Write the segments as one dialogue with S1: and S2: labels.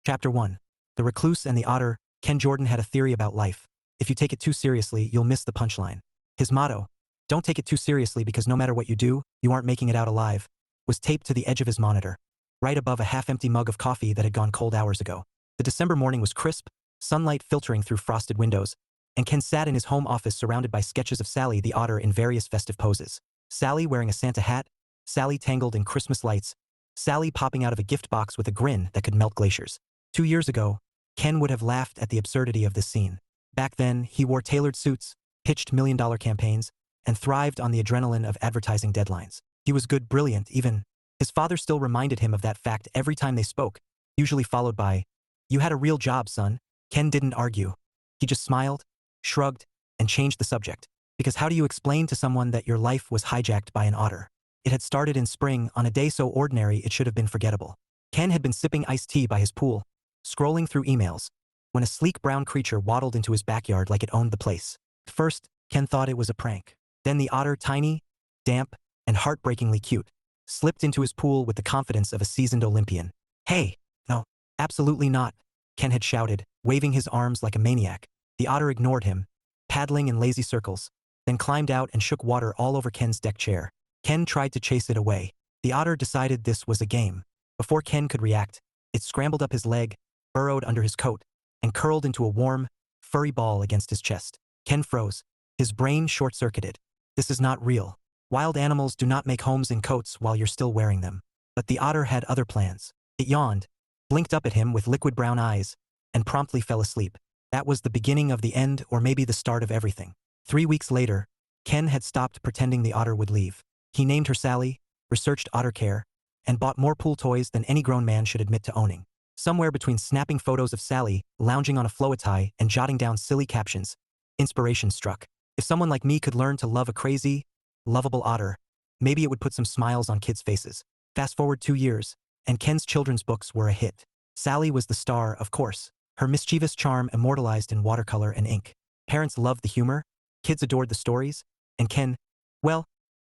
S1: Chapter 1. The Recluse and the Otter. Ken Jordan had a theory about life. If you take it too seriously, you'll miss the punchline. His motto, "Don't take it too seriously because no matter what you do, you aren't making it out alive," was taped to the edge of his monitor, right above a half-empty mug of coffee that had gone cold hours ago. The December morning was crisp, sunlight filtering through frosted windows, and Ken sat in his home office surrounded by sketches of Sally the otter in various festive poses. Sally wearing a Santa hat, Sally tangled in Christmas lights, Sally popping out of a gift box with a grin that could melt glaciers. 2 years ago, Ken would have laughed at the absurdity of this scene. Back then, he wore tailored suits, pitched million-dollar campaigns, and thrived on the adrenaline of advertising deadlines. He was good, brilliant, even. His father still reminded him of that fact every time they spoke, usually followed by, "You had a real job, son." Ken didn't argue. He just smiled, shrugged, and changed the subject. Because how do you explain to someone that your life was hijacked by an otter? It had started in spring, on a day so ordinary it should have been forgettable. Ken had been sipping iced tea by his pool, scrolling through emails, when a sleek brown creature waddled into his backyard like it owned the place. First, Ken thought it was a prank. Then the otter, tiny, damp, and heartbreakingly cute, slipped into his pool with the confidence of a seasoned Olympian. "Hey, no, absolutely not," Ken had shouted, waving his arms like a maniac. The otter ignored him, paddling in lazy circles, then climbed out and shook water all over Ken's deck chair. Ken tried to chase it away. The otter decided this was a game. Before Ken could react, it scrambled up his leg, burrowed under his coat, and curled into a warm, furry ball against his chest. Ken froze, his brain short-circuited. This is not real. Wild animals do not make homes in coats while you're still wearing them. But the otter had other plans. It yawned, blinked up at him with liquid brown eyes, and promptly fell asleep. That was the beginning of the end, or maybe the start of everything. 3 weeks later, Ken had stopped pretending the otter would leave. He named her Sally, researched otter care, and bought more pool toys than any grown man should admit to owning. Somewhere between snapping photos of Sally, lounging on a floatie, and jotting down silly captions, inspiration struck. If someone like me could learn to love a crazy, lovable otter, maybe it would put some smiles on kids' faces. Fast forward 2 years, and Ken's children's books were a hit. Sally was the star, of course, her mischievous charm immortalized in watercolor and ink. Parents loved the humor, kids adored the stories, and Ken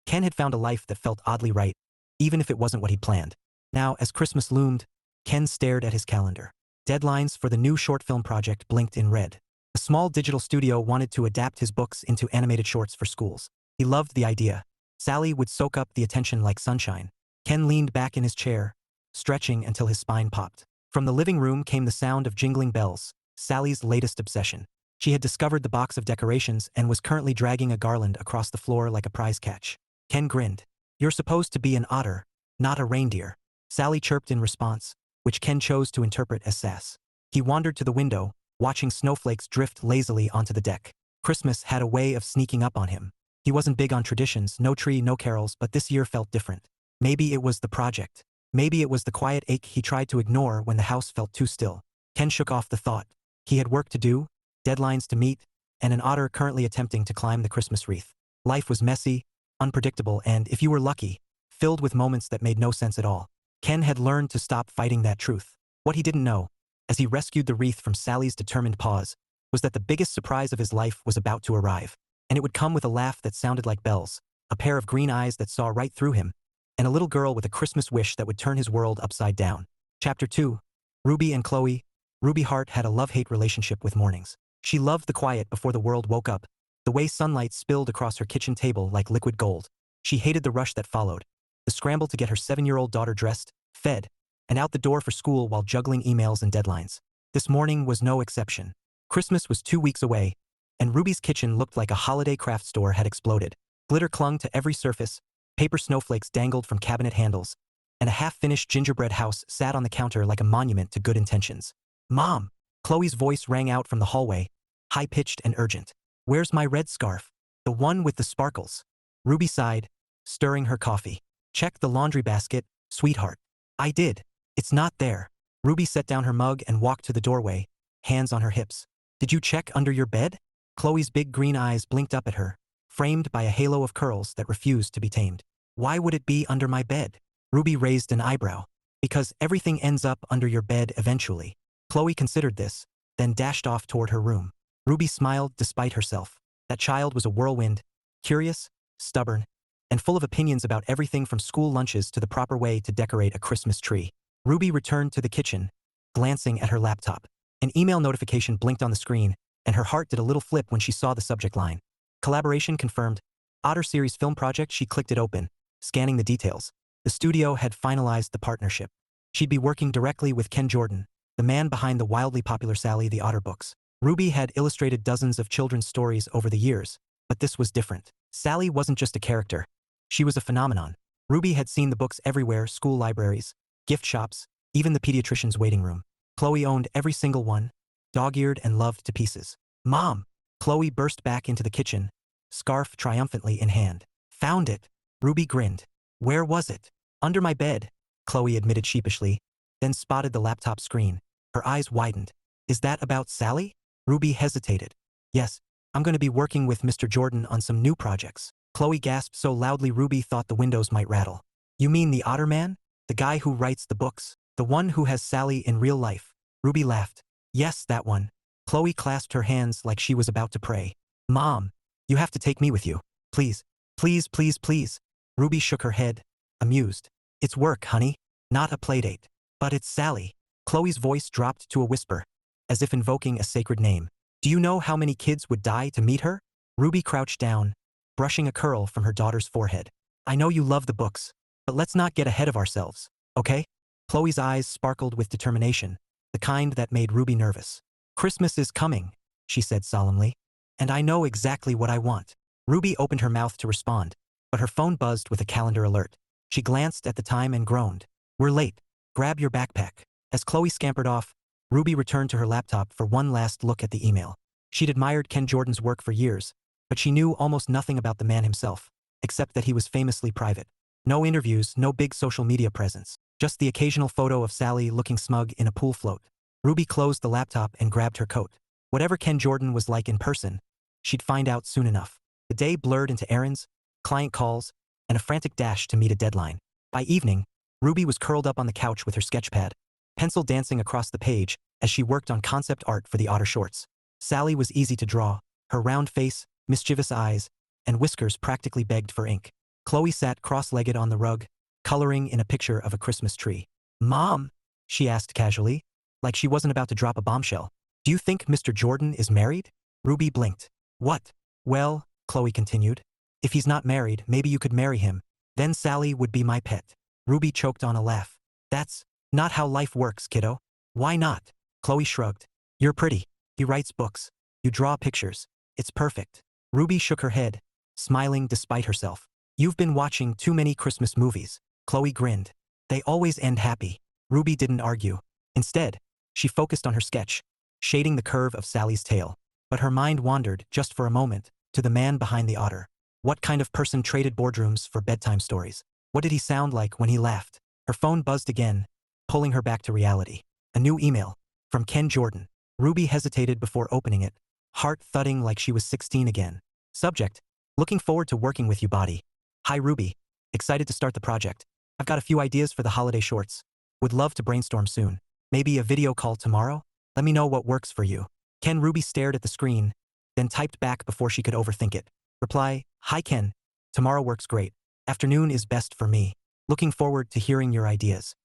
S1: had found a life that felt oddly right, even if it wasn't what he planned. Now, as Christmas loomed, Ken stared at his calendar. Deadlines for the new short film project blinked in red. A small digital studio wanted to adapt his books into animated shorts for schools. He loved the idea. Sally would soak up the attention like sunshine. Ken leaned back in his chair, stretching until his spine popped. From the living room came the sound of jingling bells, Sally's latest obsession. She had discovered the box of decorations and was currently dragging a garland across the floor like a prize catch. Ken grinned. "You're supposed to be an otter, not a reindeer," Sally chirped in response, which Ken chose to interpret as sass. He wandered to the window, watching snowflakes drift lazily onto the deck. Christmas had a way of sneaking up on him. He wasn't big on traditions, no tree, no carols, but this year felt different. Maybe it was the project. Maybe it was the quiet ache he tried to ignore when the house felt too still. Ken shook off the thought. He had work to do, deadlines to meet, and an otter currently attempting to climb the Christmas wreath. Life was messy, unpredictable, and, if you were lucky, filled with moments that made no sense at all. Ken had learned to stop fighting that truth. What he didn't know, as he rescued the wreath from Sally's determined paws, was that the biggest surprise of his life was about to arrive. And it would come with a laugh that sounded like bells, a pair of green eyes that saw right through him, and a little girl with a Christmas wish that would turn his world upside down. Chapter 2. Ruby and Cloe. Ruby Hart had a love-hate relationship with mornings. She loved the quiet before the world woke up, the way sunlight spilled across her kitchen table like liquid gold. She hated the rush that followed, the scramble to get her 7-year-old daughter dressed, fed, and out the door for school while juggling emails and deadlines. This morning was no exception. Christmas was 2 weeks away, and Ruby's kitchen looked like a holiday craft store had exploded. Glitter clung to every surface, paper snowflakes dangled from cabinet handles, and a half-finished gingerbread house sat on the counter like a monument to good intentions. "Mom!" Chloe's voice rang out from the hallway, high-pitched and urgent. "Where's my red scarf? The one with the sparkles?" Ruby sighed, stirring her coffee. "Check the laundry basket, sweetheart." "I did. It's not there." Ruby set down her mug and walked to the doorway, hands on her hips. "Did you check under your bed?" Chloe's big green eyes blinked up at her, framed by a halo of curls that refused to be tamed. "Why would it be under my bed?" Ruby raised an eyebrow. "Because everything ends up under your bed eventually." Chloe considered this, then dashed off toward her room. Ruby smiled despite herself. That child was a whirlwind, curious, stubborn, and full of opinions about everything from school lunches to the proper way to decorate a Christmas tree. Ruby returned to the kitchen, glancing at her laptop. An email notification blinked on the screen, and her heart did a little flip when she saw the subject line. Collaboration confirmed. Otter series film project. She clicked it open, scanning the details. The studio had finalized the partnership. She'd be working directly with Ken Jordan, the man behind the wildly popular Sally the Otter books. Ruby had illustrated dozens of children's stories over the years, but this was different. Sally wasn't just a character. She was a phenomenon. Ruby had seen the books everywhere: school libraries, gift shops, even the pediatrician's waiting room. Cloe owned every single one, dog-eared and loved to pieces. "Mom!" Cloe burst back into the kitchen, scarf triumphantly in hand. "Found it!" Ruby grinned. "Where was it?" "Under my bed," Cloe admitted sheepishly, then spotted the laptop screen. Her eyes widened. "Is that about Sally?" Ruby hesitated. "Yes, I'm going to be working with Mr. Jordan on some new projects." Cloe gasped so loudly Ruby thought the windows might rattle. "You mean the Otter Man? The guy who writes the books? The one who has Sally in real life?" Ruby laughed. "Yes, that one." Cloe clasped her hands like she was about to pray. "Mom, you have to take me with you. Please, please, please, please." Ruby shook her head, amused. "It's work, honey, not a playdate." "But it's Sally." Chloe's voice dropped to a whisper, as if invoking a sacred name. "Do you know how many kids would die to meet her?" Ruby crouched down, brushing a curl from her daughter's forehead. "I know you love the books, but let's not get ahead of ourselves, okay?" Chloe's eyes sparkled with determination, the kind that made Ruby nervous. "Christmas is coming," she said solemnly, "and I know exactly what I want." Ruby opened her mouth to respond, but her phone buzzed with a calendar alert. She glanced at the time and groaned. "We're late. Grab your backpack." As Cloe scampered off, Ruby returned to her laptop for one last look at the email. She'd admired Ken Jordan's work for years, but she knew almost nothing about the man himself, except that he was famously private. No interviews, no big social media presence, just the occasional photo of Sally looking smug in a pool float. Ruby closed the laptop and grabbed her coat. Whatever Ken Jordan was like in person, she'd find out soon enough. The day blurred into errands, client calls, and a frantic dash to meet a deadline. By evening, Ruby was curled up on the couch with her sketchpad, pencil dancing across the page as she worked on concept art for the Otter shorts. Sally was easy to draw. Her round face, mischievous eyes, and whiskers practically begged for ink. Cloe sat cross-legged on the rug, coloring in a picture of a Christmas tree. "Mom," she asked casually, like she wasn't about to drop a bombshell, "do you think Mr. Jordan is married?" Ruby blinked. "What?" "Well," Cloe continued, "if he's not married, maybe you could marry him. Then Sally would be my pet." Ruby choked on a laugh. "That's not how life works, kiddo." "Why not?" Cloe shrugged. "You're pretty. He writes books. You draw pictures. It's perfect." Ruby shook her head, smiling despite herself. "You've been watching too many Christmas movies." Cloe grinned. "They always end happy." Ruby didn't argue. Instead, she focused on her sketch, shading the curve of Sally's tail. But her mind wandered, just for a moment, to the man behind the otter. What kind of person traded boardrooms for bedtime stories? What did he sound like when he laughed? Her phone buzzed again, pulling her back to reality. A new email. From Ken Jordan. Ruby hesitated before opening it, heart thudding like she was 16 again. Subject: "Looking forward to working with you, body." "Hi Ruby. Excited to start the project. I've got a few ideas for the holiday shorts. Would love to brainstorm soon. Maybe a video call tomorrow? Let me know what works for you." Ruby stared at the screen, then typed back before she could overthink it. Reply: "Hi Ken. Tomorrow works great. Afternoon is best for me. Looking forward to hearing your ideas."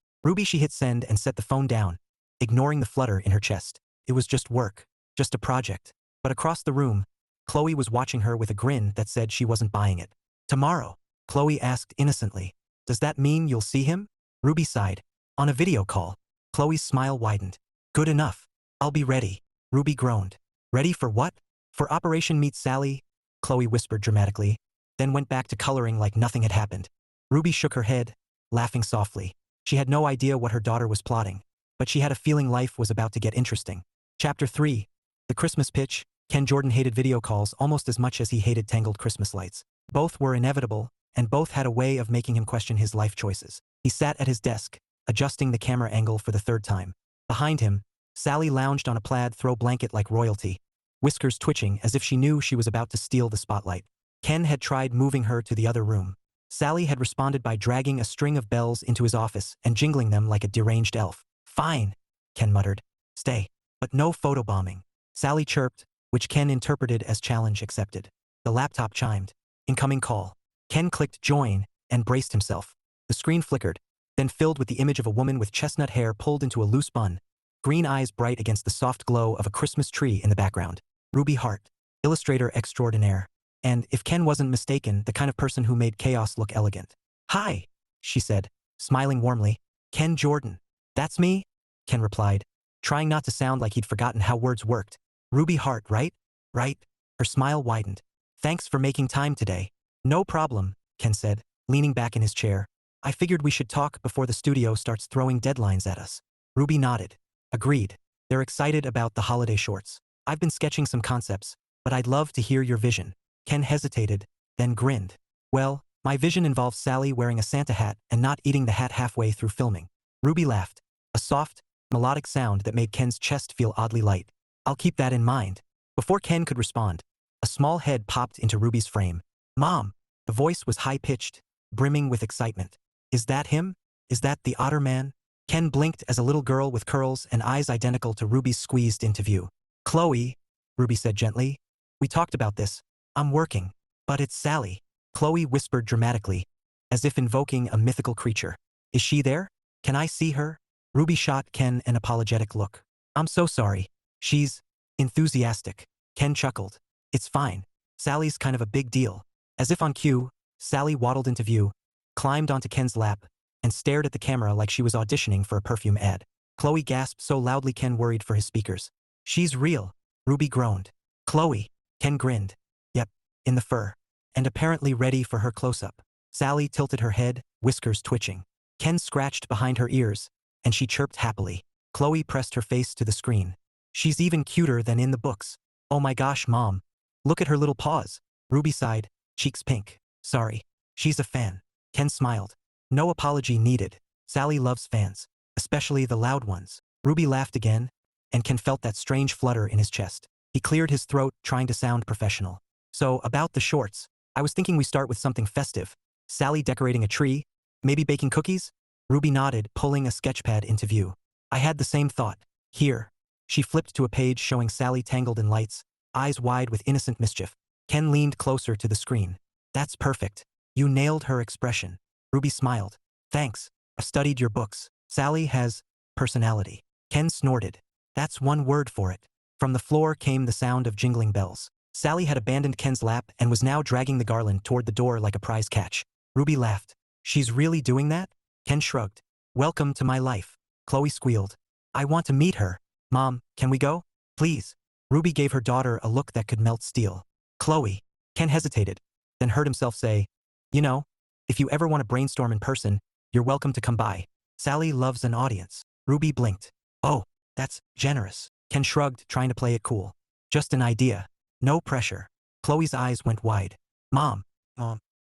S1: She hit send and set the phone down, ignoring the flutter in her chest. It was just work, just a project. But across the room, Cloe was watching her with a grin that said she wasn't buying it. "Tomorrow?" Cloe asked innocently. "Does that mean you'll see him?" Ruby sighed. "On a video call." Chloe's smile widened. "Good enough. I'll be ready." Ruby groaned. "Ready for what?" "For Operation Meet Sally," Cloe whispered dramatically, then went back to coloring like nothing had happened. Ruby shook her head, laughing softly. She had no idea what her daughter was plotting, but she had a feeling life was about to get interesting. Chapter 3. The Christmas Pitch. Ken Jordan hated video calls almost as much as he hated tangled Christmas lights. Both were inevitable, and both had a way of making him question his life choices. He sat at his desk, adjusting the camera angle for the third time. Behind him, Sally lounged on a plaid throw blanket like royalty, whiskers twitching as if she knew she was about to steal the spotlight. Ken had tried moving her to the other room. Sally had responded by dragging a string of bells into his office and jingling them like a deranged elf. "Fine," Ken muttered. "Stay. But no photobombing." Sally chirped, which Ken interpreted as challenge accepted. The laptop chimed. Incoming call. Ken clicked join and braced himself. The screen flickered, then filled with the image of a woman with chestnut hair pulled into a loose bun, green eyes bright against the soft glow of a Christmas tree in the background. Ruby Hart, illustrator extraordinaire. And, if Ken wasn't mistaken, the kind of person who made chaos look elegant. "Hi," she said, smiling warmly. "Ken Jordan." "That's me," Ken replied, trying not to sound like he'd forgotten how words worked. "Ruby Hart, right?" "Right." Her smile widened. "Thanks for making time today." "No problem," Ken said, leaning back in his chair. "I figured we should talk before the studio starts throwing deadlines at us." Ruby nodded. "Agreed. They're excited about the holiday shorts. I've been sketching some concepts, but I'd love to hear your vision." Ken hesitated, then grinned. "Well, my vision involves Sally wearing a Santa hat and not eating the hat halfway through filming." Ruby laughed, a soft, melodic sound that made Ken's chest feel oddly light. "I'll keep that in mind." Before Ken could respond, a small head popped into Ruby's frame. "Mom!" The voice was high-pitched, brimming with excitement. "Is that him? Is that the otter man?" Ken blinked as a little girl with curls and eyes identical to Ruby's squeezed into view. "Chloe," Ruby said gently. "We talked about this. I'm working. But it's Sally." Chloe whispered dramatically, as if invoking a mythical creature. "Is she there? Can I see her?" Ruby shot Ken an apologetic look. "I'm so sorry. She's enthusiastic." Ken chuckled. "It's fine. Sally's kind of a big deal." As if on cue, Sally waddled into view, climbed onto Ken's lap, and stared at the camera like she was auditioning for a perfume ad. Chloe gasped so loudly Ken worried for his speakers. "She's real," Ruby groaned. "Chloe." Ken grinned. "Yep, in the fur. And apparently ready for her close-up." Sally tilted her head, whiskers twitching. Ken scratched behind her ears, and she chirped happily. Chloe pressed her face to the screen. "She's even cuter than in the books." "Oh my gosh, Mom. Look at her little paws." Ruby sighed, cheeks pink. "Sorry. She's a fan." Ken smiled. "No apology needed. Sally loves fans. Especially the loud ones." Ruby laughed again, and Ken felt that strange flutter in his chest. He cleared his throat, trying to sound professional. "So, about the shorts. I was thinking we start with something festive. Sally decorating a tree? Maybe baking cookies?" Ruby nodded, pulling a sketchpad into view. "I had the same thought. Here." She flipped to a page showing Sally tangled in lights, eyes wide with innocent mischief. Ken leaned closer to the screen. "That's perfect. You nailed her expression." Ruby smiled. "Thanks. I've studied your books. Sally has personality." Ken snorted. "That's one word for it." From the floor came the sound of jingling bells. Sally had abandoned Ken's lap and was now dragging the garland toward the door like a prize catch. Ruby laughed. "She's really doing that?" Ken shrugged. "Welcome to my life." Chloe squealed. "I want to meet her." "Mom, can we go? Please." Ruby gave her daughter a look that could melt steel. "Chloe." Ken hesitated, then heard himself say, "You know, if you ever want to brainstorm in person, you're welcome to come by. Sally loves an audience." Ruby blinked. "Oh, that's generous." Ken shrugged, trying to play it cool. "Just an idea. No pressure." Chloe's eyes went wide. Mom,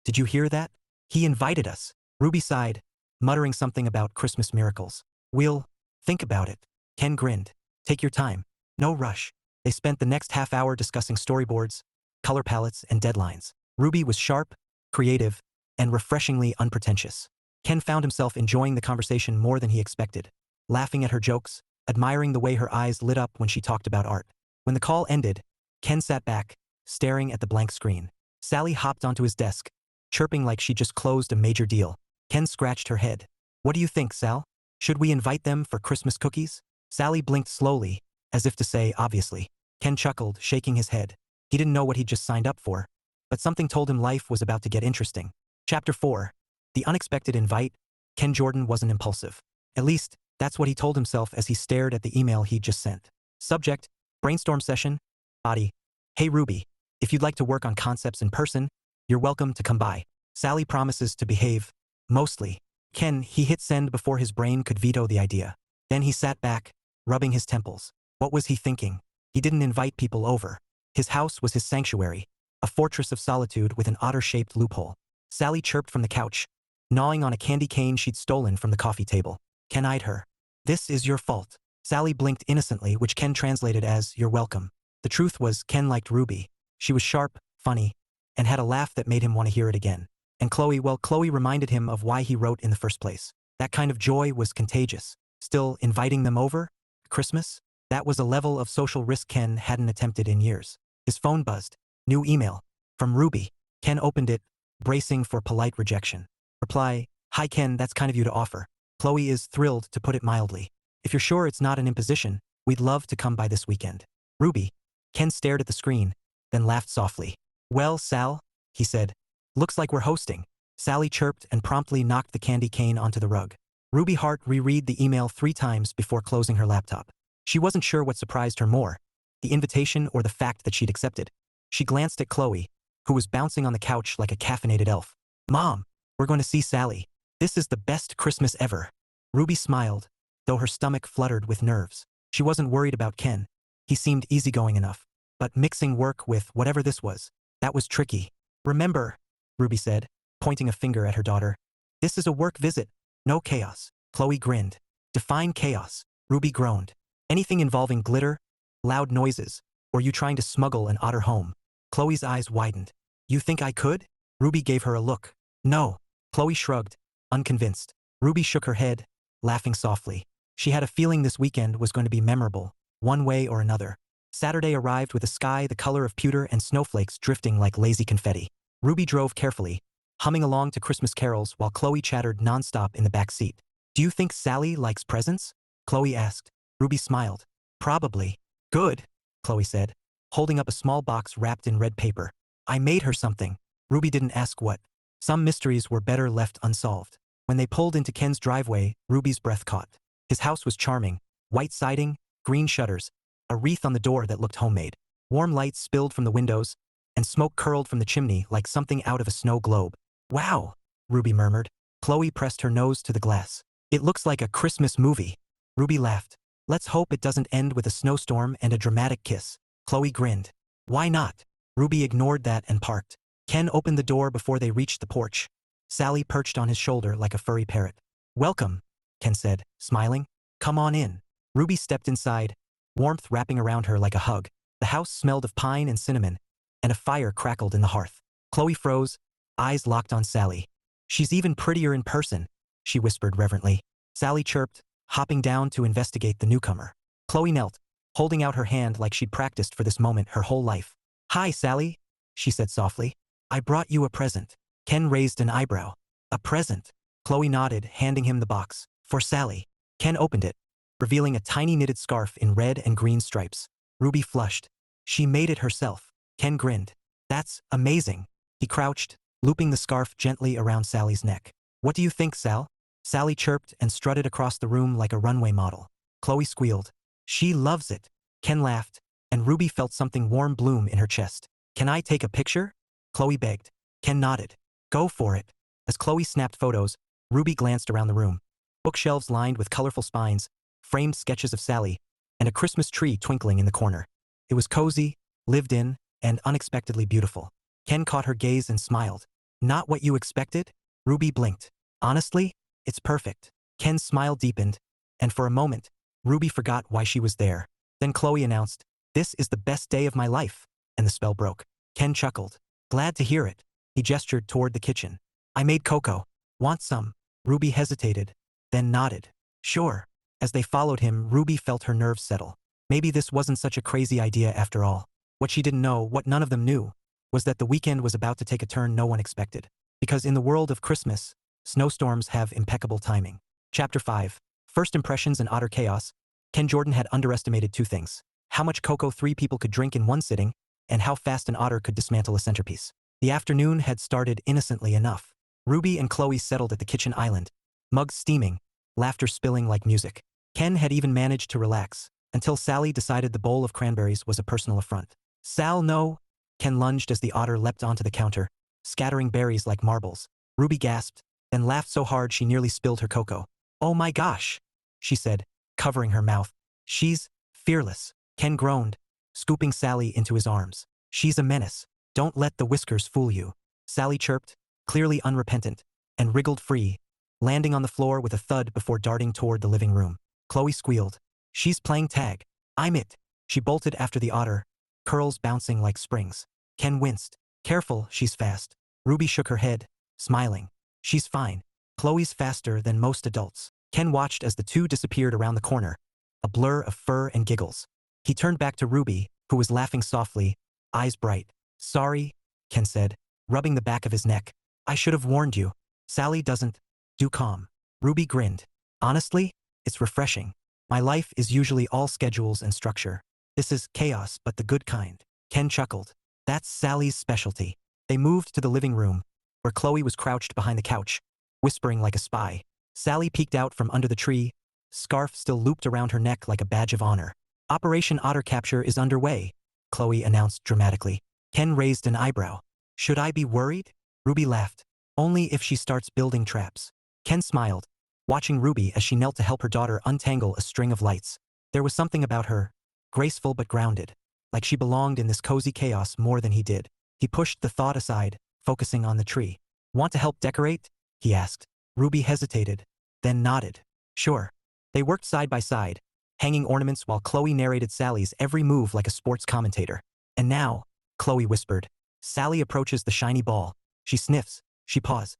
S1: did you hear that? He invited us." Ruby sighed, muttering something about Christmas miracles. "We'll think about it." Ken grinned. "Take your time. No rush." They spent the next half hour discussing storyboards, color palettes, and deadlines. Ruby was sharp, creative, and refreshingly unpretentious. Ken found himself enjoying the conversation more than he expected, laughing at her jokes, admiring the way her eyes lit up when she talked about art. When the call ended, Ken sat back, staring at the blank screen. Sally hopped onto his desk, chirping like she just closed a major deal. Ken scratched her head. "What do you think, Sal? Should we invite them for Christmas cookies?" Sally blinked slowly, as if to say obviously. Ken chuckled, shaking his head. He didn't know what he'd just signed up for, but something told him life was about to get interesting. Chapter 4. The unexpected invite. Ken Jordan wasn't impulsive. At least, that's what he told himself as he stared at the email he'd just sent. Subject: brainstorm session. Body: "Hey Ruby, if you'd like to work on concepts in person, you're welcome to come by. Sally promises to behave. Mostly." Ken, he hit send before his brain could veto the idea. Then he sat back, rubbing his temples. What was he thinking? He didn't invite people over. His house was his sanctuary, a fortress of solitude with an otter-shaped loophole. Sally chirped from the couch, gnawing on a candy cane she'd stolen from the coffee table. Ken eyed her. "This is your fault." Sally blinked innocently, which Ken translated as, "You're welcome." The truth was, Ken liked Ruby. She was sharp, funny, and had a laugh that made him want to hear it again. And Chloe, well, Chloe reminded him of why he wrote in the first place. That kind of joy was contagious. Still, inviting them over? Christmas? That was a level of social risk Ken hadn't attempted in years. His phone buzzed. New email. From Ruby. Ken opened it, bracing for polite rejection. Reply: "Hi Ken, that's kind of you to offer. Chloe is thrilled, to put it mildly." If you're sure it's not an imposition, we'd love to come by this weekend. Ruby. Ken stared at the screen, then laughed softly. Well, Sal, he said. Looks like we're hosting. Sally chirped and promptly knocked the candy cane onto the rug. Ruby Hart reread the email 3 times before closing her laptop. She wasn't sure what surprised her more, the invitation or the fact that she'd accepted. She glanced at Cloe, who was bouncing on the couch like a caffeinated elf. Mom, we're going to see Sally. This is the best Christmas ever. Ruby smiled, though her stomach fluttered with nerves. She wasn't worried about Ken. He seemed easygoing enough. But mixing work with whatever this was, that was tricky. Remember, Ruby said, pointing a finger at her daughter. This is a work visit. No chaos. Cloe grinned. Define chaos. Ruby groaned. Anything involving glitter, loud noises, or you trying to smuggle an otter home. Chloe's eyes widened. You think I could? Ruby gave her a look. No. Cloe shrugged, unconvinced. Ruby shook her head, laughing softly. She had a feeling this weekend was going to be memorable, one way or another. Saturday arrived with a sky the color of pewter and snowflakes drifting like lazy confetti. Ruby drove carefully, humming along to Christmas carols while Cloe chattered nonstop in the back seat. Do you think Sally likes presents? Cloe asked. Ruby smiled. Probably. Good, Cloe said, holding up a small box wrapped in red paper. I made her something. Ruby didn't ask what. Some mysteries were better left unsolved. When they pulled into Ken's driveway, Ruby's breath caught. His house was charming. White siding, green shutters, a wreath on the door that looked homemade. Warm lights spilled from the windows, and smoke curled from the chimney like something out of a snow globe. Wow, Ruby murmured. Cloe pressed her nose to the glass. It looks like a Christmas movie. Ruby laughed. Let's hope it doesn't end with a snowstorm and a dramatic kiss. Cloe grinned. Why not? Ruby ignored that and parked. Ken opened the door before they reached the porch. Sally perched on his shoulder like a furry parrot. Welcome, Ken said, smiling. Come on in. Ruby stepped inside, warmth wrapping around her like a hug. The house smelled of pine and cinnamon, and a fire crackled in the hearth. Cloe froze, eyes locked on Sally. She's even prettier in person, she whispered reverently. Sally chirped, hopping down to investigate the newcomer. Cloe knelt, holding out her hand like she'd practiced for this moment her whole life. Hi, Sally, she said softly. I brought you a present. Ken raised an eyebrow. A present? Cloe nodded, handing him the box. For Sally. Ken opened it, revealing a tiny knitted scarf in red and green stripes. Ruby flushed. She made it herself. Ken grinned. That's amazing. He crouched, looping the scarf gently around Sally's neck. What do you think, Sal? Sally chirped and strutted across the room like a runway model. Cloe squealed. She loves it. Ken laughed, and Ruby felt something warm bloom in her chest. Can I take a picture? Cloe begged. Ken nodded. Go for it. As Cloe snapped photos, Ruby glanced around the room. Bookshelves lined with colorful spines, framed sketches of Sally, and a Christmas tree twinkling in the corner. It was cozy, lived in, and unexpectedly beautiful. Ken caught her gaze and smiled. Not what you expected? Ruby blinked. Honestly, it's perfect. Ken's smile deepened, and for a moment, Ruby forgot why she was there. Then Cloe announced, This is the best day of my life, and the spell broke. Ken chuckled. Glad to hear it. He gestured toward the kitchen. I made cocoa. Want some? Ruby hesitated, then nodded. Sure. As they followed him, Ruby felt her nerves settle. Maybe this wasn't such a crazy idea after all. What she didn't know, what none of them knew, was that the weekend was about to take a turn no one expected. Because in the world of Christmas, snowstorms have impeccable timing. Chapter 5. First Impressions and Otter Chaos. Ken Jordan had underestimated 2 things. How much cocoa 3 people could drink in one sitting, and how fast an otter could dismantle a centerpiece. The afternoon had started innocently enough. Ruby and Cloe settled at the kitchen island, mugs steaming, laughter spilling like music. Ken had even managed to relax, until Sally decided the bowl of cranberries was a personal affront. Sal, no! Ken lunged as the otter leapt onto the counter, scattering berries like marbles. Ruby gasped, then laughed so hard she nearly spilled her cocoa. Oh my gosh, she said, covering her mouth. She's fearless. Ken groaned, scooping Sally into his arms. She's a menace. Don't let the whiskers fool you. Sally chirped, clearly unrepentant, and wriggled free, landing on the floor with a thud before darting toward the living room. Cloe squealed. She's playing tag. I'm it. She bolted after the otter, curls bouncing like springs. Ken winced. Careful, she's fast. Ruby shook her head, smiling. She's fine. Chloe's faster than most adults. Ken watched as the two disappeared around the corner, a blur of fur and giggles. He turned back to Ruby, who was laughing softly, eyes bright. Sorry, Ken said, rubbing the back of his neck. I should have warned you. Sally doesn't do calm. Ruby grinned. Honestly, it's refreshing. My life is usually all schedules and structure. This is chaos, but the good kind. Ken chuckled. That's Sally's specialty. They moved to the living room, where Chloe was crouched behind the couch, whispering like a spy. Sally peeked out from under the tree, scarf still looped around her neck like a badge of honor. Operation Otter Capture is underway, Chloe announced dramatically. Ken raised an eyebrow. Should I be worried? Ruby laughed. Only if she starts building traps. Ken smiled, watching Ruby as she knelt to help her daughter untangle a string of lights. There was something about her, graceful but grounded, like she belonged in this cozy chaos more than he did. He pushed the thought aside, focusing on the tree. Want to help decorate? He asked. Ruby hesitated, then nodded. Sure. They worked side by side, hanging ornaments while Chloe narrated Sally's every move like a sports commentator. And now, Chloe whispered. Sally approaches the shiny ball. She sniffs. She paws.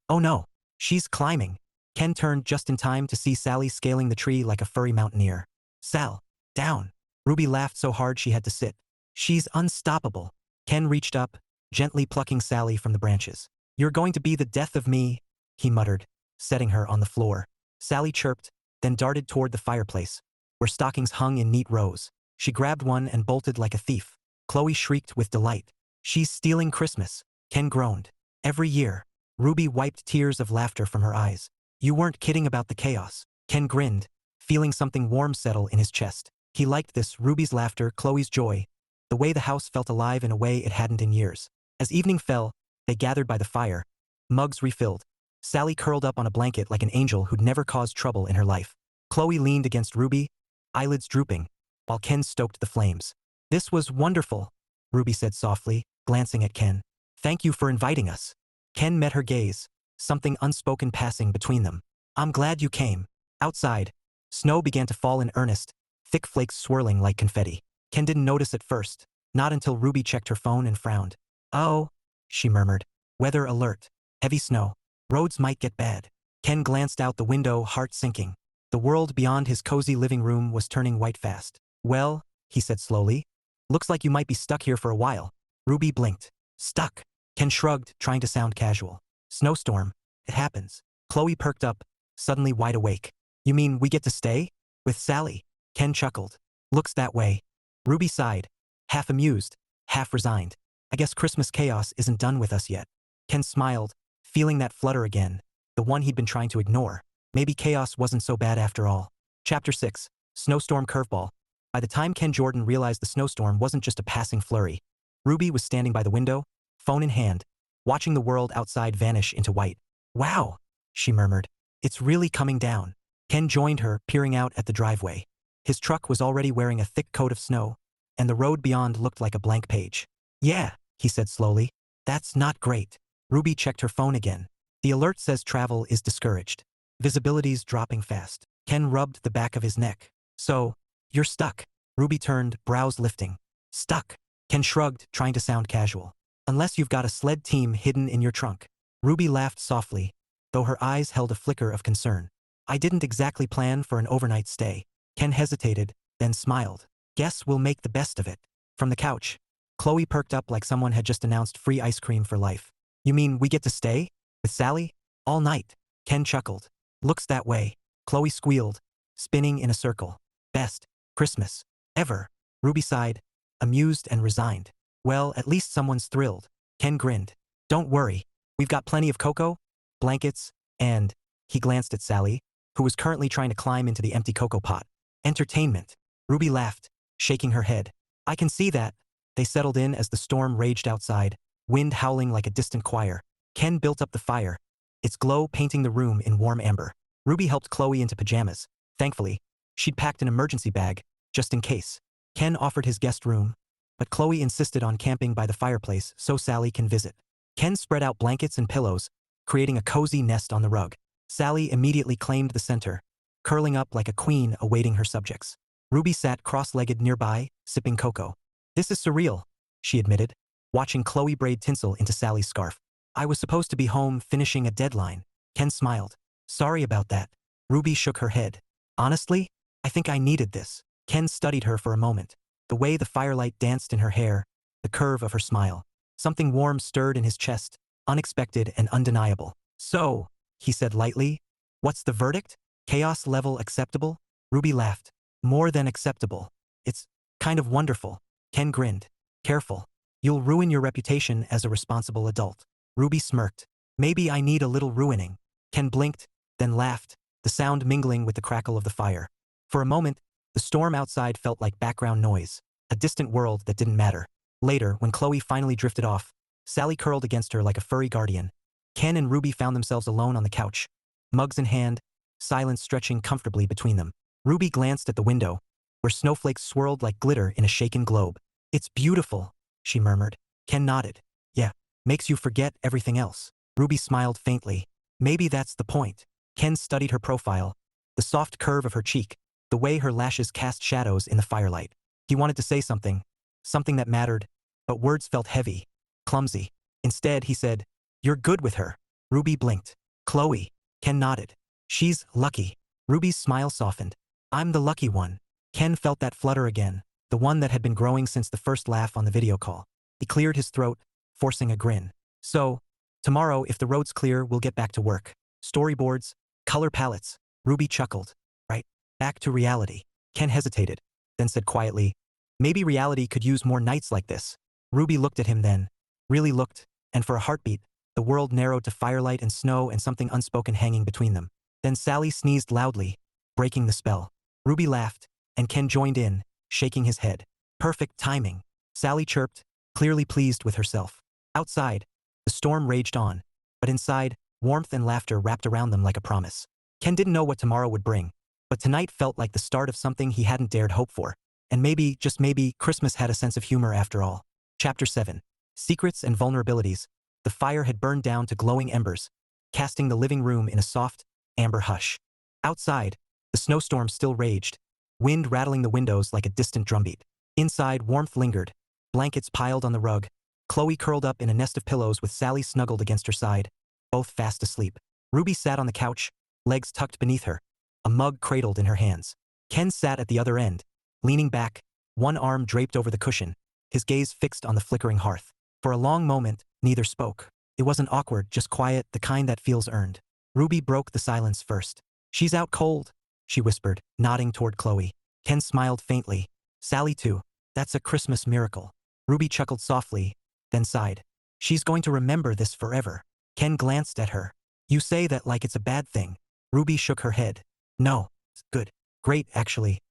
S1: Oh no. She's climbing. Ken turned just in time to see Sally scaling the tree like a furry mountaineer. Sal, down. Ruby laughed so hard she had to sit. She's unstoppable. Ken reached up, gently plucking Sally from the branches. You're going to be the death of me, he muttered, setting her on the floor. Sally chirped, then darted toward the fireplace, where stockings hung in neat rows. She grabbed one and bolted like a thief. Chloe shrieked with delight. She's stealing Christmas. Ken groaned. Every year. Ruby wiped tears of laughter from her eyes. You weren't kidding about the chaos. Ken grinned, feeling something warm settle in his chest. He liked this, Ruby's laughter, Chloe's joy, the way the house felt alive in a way it hadn't in years. As evening fell, they gathered by the fire, mugs refilled. Sally curled up on a blanket like an angel who'd never caused trouble in her life. Chloe leaned against Ruby, eyelids drooping, while Ken stoked the flames. This was wonderful, Ruby said softly, glancing at Ken. Thank you for inviting us. Ken met her gaze, something unspoken passing between them. I'm glad you came. Outside, snow began to fall in earnest, thick flakes swirling like confetti. Ken didn't notice at first, not until Ruby checked her phone and frowned. Oh, she murmured. Weather alert. Heavy snow. Roads might get bad. Ken glanced out the window, heart sinking. The world beyond his cozy living room was turning white fast. Well, he said slowly, looks like you might be stuck here for a while. Ruby blinked. Stuck. Ken shrugged, trying to sound casual. Snowstorm. It happens. Chloe perked up, suddenly wide awake. You mean we get to stay? With Sally? Ken chuckled. Looks that way. Ruby sighed, half amused, half resigned. I guess Christmas chaos isn't done with us yet. Ken smiled, feeling that flutter again, the one he'd been trying to ignore. Maybe chaos wasn't so bad after all. Chapter 6. Snowstorm Curveball. By the time Ken Jordan realized the snowstorm wasn't just a passing flurry, Ruby was standing by the window, phone in hand, watching the world outside vanish into white. Wow, she murmured. It's really coming down. Ken joined her, peering out at the driveway. His truck was already wearing a thick coat of snow, and the road beyond looked like a blank page. Yeah, he said slowly. That's not great. Ruby checked her phone again. The alert says travel is discouraged. Visibility's dropping fast. Ken rubbed the back of his neck. So, you're stuck. Ruby turned, brows lifting. Stuck. Ken shrugged, trying to sound casual. Unless you've got a sled team hidden in your trunk. Ruby laughed softly, though her eyes held a flicker of concern. I didn't exactly plan for an overnight stay. Ken hesitated, then smiled. Guess we'll make the best of it. From the couch, Chloe perked up like someone had just announced free ice cream for life. You mean we get to stay? With Sally? All night? Ken chuckled. Looks that way. Chloe squealed, spinning in a circle. Best Christmas ever. Ruby sighed, amused and resigned. Well, at least someone's thrilled. Ken grinned. Don't worry. We've got plenty of cocoa, blankets, and, he glanced at Sally, who was currently trying to climb into the empty cocoa pot. Entertainment. Ruby laughed, shaking her head. I can see that. They settled in as the storm raged outside, wind howling like a distant choir. Ken built up the fire, its glow painting the room in warm amber. Ruby helped Chloe into pajamas. Thankfully, she'd packed an emergency bag, just in case. Ken offered his guest room, but Chloe insisted on camping by the fireplace so Sally can visit. Ken spread out blankets and pillows, creating a cozy nest on the rug. Sally immediately claimed the center, curling up like a queen awaiting her subjects. Ruby sat cross-legged nearby, sipping cocoa. This is surreal, she admitted, watching Chloe braid tinsel into Sally's scarf. I was supposed to be home finishing a deadline. Ken smiled. Sorry about that. Ruby shook her head. Honestly, I think I needed this. Ken studied her for a moment. The way the firelight danced in her hair, the curve of her smile. Something warm stirred in his chest, unexpected and undeniable. So, he said lightly, what's the verdict? Chaos level acceptable? Ruby laughed. More than acceptable. It's kind of wonderful. Ken grinned. Careful. You'll ruin your reputation as a responsible adult. Ruby smirked. Maybe I need a little ruining. Ken blinked, then laughed, the sound mingling with the crackle of the fire. For a moment, the storm outside felt like background noise, a distant world that didn't matter. Later, when Chloe finally drifted off, Sally curled against her like a furry guardian. Ken and Ruby found themselves alone on the couch, mugs in hand, silence stretching comfortably between them. Ruby glanced at the window, where snowflakes swirled like glitter in a shaken globe. It's beautiful, she murmured. Ken nodded. Yeah, makes you forget everything else. Ruby smiled faintly. Maybe that's the point. Ken studied her profile, the soft curve of her cheek, the way her lashes cast shadows in the firelight. He wanted to say something that mattered, but words felt heavy, clumsy. Instead, he said, "You're good with her." Ruby blinked. "Chloe." Ken nodded. "She's lucky." Ruby's smile softened. "I'm the lucky one." Ken felt that flutter again, the one that had been growing since the first laugh on the video call. He cleared his throat, forcing a grin. "So, tomorrow, if the road's clear, we'll get back to work. Storyboards, color palettes." Ruby chuckled. "Right, back to reality." Ken hesitated, then said quietly, "Maybe reality could use more nights like this." Ruby looked at him then, really looked, and for a heartbeat, the world narrowed to firelight and snow and something unspoken hanging between them. Then Sally sneezed loudly, breaking the spell. Ruby laughed, and Ken joined in, shaking his head. Perfect timing. Sally chirped, clearly pleased with herself. Outside, the storm raged on, but inside, warmth and laughter wrapped around them like a promise. Ken didn't know what tomorrow would bring, but tonight felt like the start of something he hadn't dared hope for. And maybe, just maybe, Christmas had a sense of humor after all. Chapter 7. Secrets and Vulnerabilities. The fire had burned down to glowing embers, casting the living room in a soft, amber hush. Outside, the snowstorm still raged, wind rattling the windows like a distant drumbeat. Inside, warmth lingered, blankets piled on the rug, Chloe curled up in a nest of pillows with Sally snuggled against her side, both fast asleep. Ruby sat on the couch, legs tucked beneath her, a mug cradled in her hands. Ken sat at the other end, leaning back, one arm draped over the cushion, his gaze fixed on the flickering hearth. For a long moment, neither spoke. It wasn't awkward, just quiet, the kind that feels earned. Ruby broke the silence first. "She's out cold," she whispered, nodding toward Chloe. Ken smiled faintly. "Sally too. That's a Christmas miracle." Ruby chuckled softly, then sighed. "She's going to remember this forever." Ken glanced at her. "You say that like it's a bad thing." Ruby shook her head. "No, it's good. Great, actually.